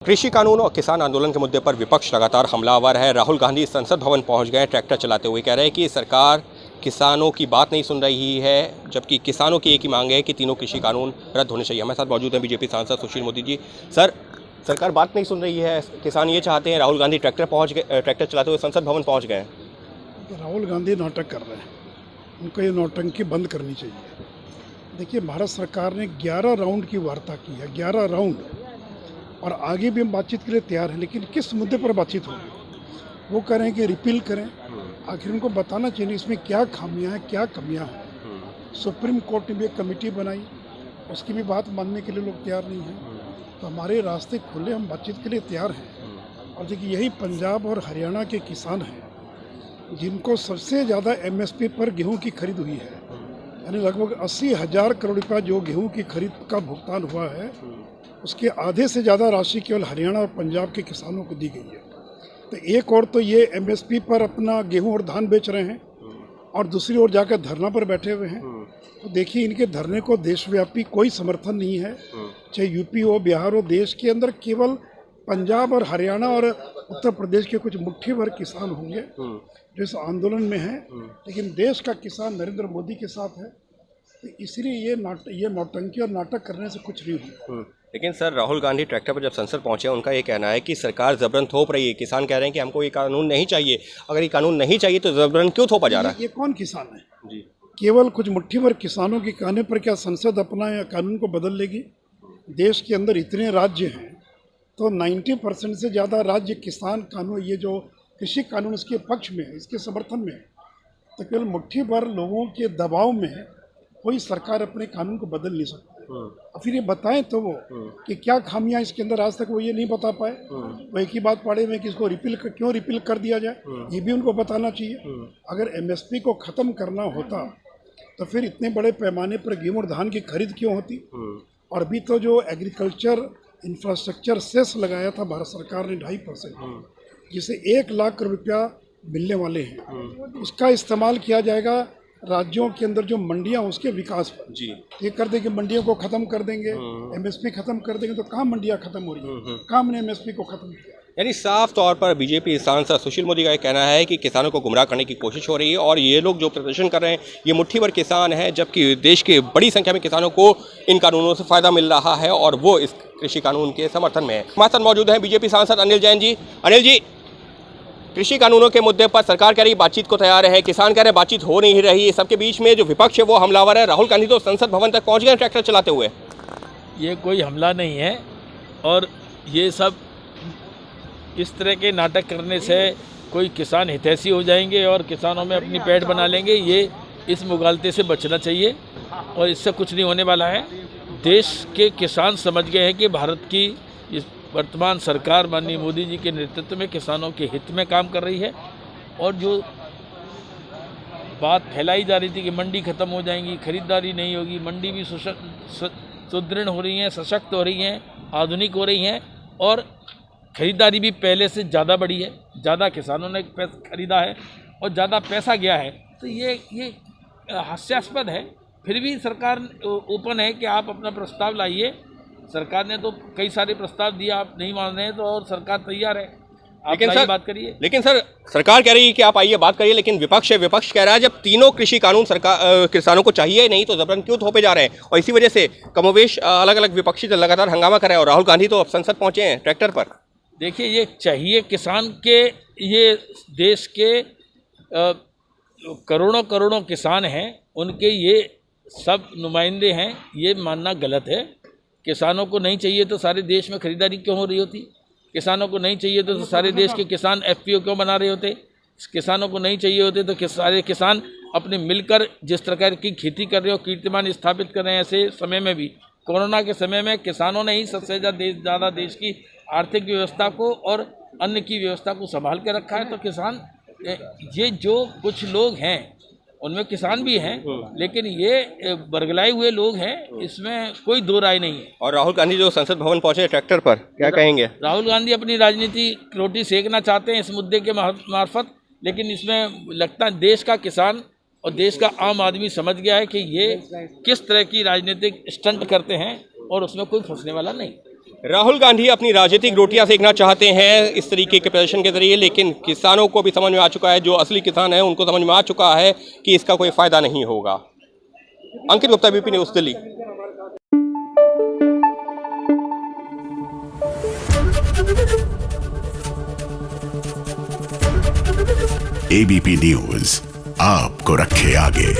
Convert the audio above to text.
कृषि कानून और किसान आंदोलन के मुद्दे पर विपक्ष लगातार हमलावर है। राहुल गांधी संसद भवन पहुंच गए, ट्रैक्टर चलाते हुए कह रहे हैं कि सरकार किसानों की बात नहीं सुन रही है, जबकि किसानों की एक ही मांग है कि तीनों कृषि कानून रद्द होने चाहिए। हमारे साथ मौजूद हैं बीजेपी सांसद सुशील मोदी जी। सर, सरकार बात नहीं सुन रही है, किसान ये चाहते हैं, राहुल गांधी ट्रैक्टर चलाते हुए संसद भवन पहुँच गए। राहुल गांधी नाटक कर रहे हैं, उनको ये नौटंकी बंद करनी चाहिए। देखिए, भारत सरकार ने 11 राउंड की वार्ता की है, 11 राउंड, और आगे भी हम बातचीत के लिए तैयार हैं। लेकिन किस मुद्दे पर बातचीत होगी? वो कह रहे हैं कि रिपील करें। आखिर उनको बताना चाहिए इसमें क्या खामियां हैं, क्या कमियां हैं। सुप्रीम कोर्ट ने भी एक कमेटी बनाई, उसकी भी बात मानने के लिए लोग तैयार नहीं हैं। तो हमारे रास्ते खुले, हम बातचीत के लिए तैयार हैं। और देखिए, यही पंजाब और हरियाणा के किसान हैं जिनको सबसे ज़्यादा एमएसपी पर गेहूं की खरीद हुई है। यानी लगभग 80,000 करोड़ रुपया जो गेहूं की खरीद का भुगतान हुआ है, उसके आधे से ज़्यादा राशि केवल हरियाणा और पंजाब के किसानों को दी गई है। तो एक और तो ये एमएसपी पर अपना गेहूं और धान बेच रहे हैं, और दूसरी ओर जाकर धरना पर बैठे हुए हैं। तो देखिए, इनके धरने को देशव्यापी कोई समर्थन नहीं है, चाहे यूपी हो, बिहार हो। देश के अंदर केवल पंजाब और हरियाणा और उत्तर प्रदेश के कुछ मुट्ठी भर किसान होंगे जो इस आंदोलन में हैं, लेकिन देश का किसान नरेंद्र मोदी के साथ है। तो इसलिए ये नौटंकी और नाटक करने से कुछ नहीं होगा। लेकिन सर, राहुल गांधी ट्रैक्टर पर जब संसद पहुंचे, उनका ये कहना है कि सरकार जबरन थोप रही है। किसान कह रहे हैं कि हमको ये कानून नहीं चाहिए। अगर ये कानून नहीं चाहिए तो जबरन क्यों थोपा जा रहा है? ये कौन किसान है जी? केवल कुछ मुट्ठी भर किसानों के कहने पर क्या संसद अपना या कानून को बदल लेगी? देश के अंदर इतने राज्य हैं, तो 90% से ज़्यादा राज्य किसान कानून, ये जो कृषि कानून, इसके पक्ष में है, इसके समर्थन में है। तो केवल मुट्ठी भर लोगों के दबाव में कोई सरकार अपने कानून को बदल नहीं सकती। और फिर ये बताएं तो वो कि क्या खामियां इसके अंदर, आज तक वो ये नहीं बता पाए। वो एक ही बात पढ़े हुए कि इसको क्यों रिपील कर दिया जाए, ये भी उनको बताना चाहिए। अगर एमएसपी को ख़त्म करना होता तो फिर इतने बड़े पैमाने पर गेहूं और धान की खरीद क्यों होती? और अभी तो जो एग्रीकल्चर इंफ्रास्ट्रक्चर सेस लगाया था भारत सरकार ने 2.5%, जिसे 1 लाख करोड़ रुपया मिलने वाले हैं, उसका इस्तेमाल किया जाएगा राज्यों के अंदर जो मंडियां, उसके विकास पर। जी। ये कर देंगे, मंडियों को खत्म कर देंगे, एमएसपी खत्म कर देंगे, तो कहाँ मंडियां खत्म हो रही है? कहाँ हमने एमएसपी को खत्म किया? यानी साफ तौर पर बीजेपी सांसद सुशील मोदी का कहना है कि किसानों को गुमराह करने की कोशिश हो रही है, और ये लोग जो प्रदर्शन कर रहे हैं ये मुट्ठी भर किसान हैं, जबकि देश के बड़ी संख्या में किसानों को इन कानूनों से फायदा मिल रहा है और वो इस कृषि कानून के समर्थन में है। हमारे साथ मौजूद हैं बीजेपी सांसद अनिल जैन जी। अनिल जी, कृषि कानूनों के मुद्दे पर सरकार कह रही बातचीत को तैयार है, किसान कह रहे बातचीत हो नहीं रही। सबके बीच में जो विपक्ष है वो हमलावर है। राहुल गांधी तो संसद भवन तक पहुंच गए ट्रैक्टर चलाते हुए। ये कोई हमला नहीं है, और ये सब इस तरह के नाटक करने से कोई किसान हितैषी हो जाएंगे और किसानों में अपनी पैठ बना लेंगे। ये इस मुगालते से बचना चाहिए, और इससे कुछ नहीं होने वाला है। देश के किसान समझ गए हैं कि भारत की इस वर्तमान सरकार माननीय मोदी जी के नेतृत्व में किसानों के हित में काम कर रही है। और जो बात फैलाई जा रही थी कि मंडी खत्म हो जाएंगी, खरीदारी नहीं होगी, मंडी भी सुदृढ़ हो रही हैं, सशक्त हो रही हैं, आधुनिक हो रही हैं, और खरीदारी भी पहले से ज़्यादा बढ़ी है। ज़्यादा किसानों ने खरीदा है और ज़्यादा पैसा गया है। तो ये हास्यास्पद है। फिर भी सरकार ओपन है कि आप अपना प्रस्ताव लाइए। सरकार ने तो कई सारे प्रस्ताव दिए, आप नहीं मान रहे हैं, तो और सरकार तैयार है, आप बात करिए। लेकिन सर, सरकार कह रही है कि आप आइए बात करिए, लेकिन विपक्ष कह रहा है जब तीनों कृषि कानून सरकार किसानों को चाहिए नहीं तो जबरन क्यों थोपे जा रहे हैं। और इसी वजह से कमोवेश अलग अलग विपक्षी दल लगातार हंगामा कर रहे हैं, और राहुल गांधी तो अब संसद पहुंचे हैं ट्रैक्टर पर। देखिए, ये चाहिए किसान के, ये देश के करोड़ों करोड़ों किसान हैं, उनके ये सब नुमाइंदे हैं, ये मानना गलत है। किसानों को नहीं चाहिए तो सारे देश में खरीदारी क्यों हो रही होती? किसानों को नहीं चाहिए तो सारे देश के किसान एफपीओ क्यों बना रहे होते? किसानों को नहीं चाहिए होते तो सारे किसान अपने मिलकर जिस प्रकार की खेती कर रहे हो, कीर्तिमान स्थापित कर रहे हैं। ऐसे समय में भी, कोरोना के समय में, किसानों ने ही सबसे ज़्यादा देश की आर्थिक व्यवस्था को और अन्न की व्यवस्था को संभाल के रखा है। तो किसान, ये जो कुछ लोग हैं उनमें किसान भी हैं, लेकिन ये बरगलाए हुए लोग हैं, इसमें कोई दो राय नहीं है। और राहुल गांधी जो संसद भवन पहुंचे ट्रैक्टर पर, क्या कहेंगे? राहुल गांधी अपनी राजनीति रोटी सेकना चाहते हैं इस मुद्दे के मार्फत, लेकिन इसमें लगता है देश का किसान और देश का आम आदमी समझ गया है कि ये किस तरह की राजनीतिक स्टंट करते हैं, और उसमें कोई फंसने वाला नहीं। राहुल गांधी अपनी राजनीतिक रोटियां सेकना चाहते हैं इस तरीके के प्रदर्शन के जरिए, लेकिन किसानों को भी समझ में आ चुका है, जो असली किसान है उनको समझ में आ चुका है कि इसका कोई फायदा नहीं होगा। अंकित गुप्ता, बीपी न्यूज़, दिल्ली। एबीपी न्यूज आपको रखे आगे।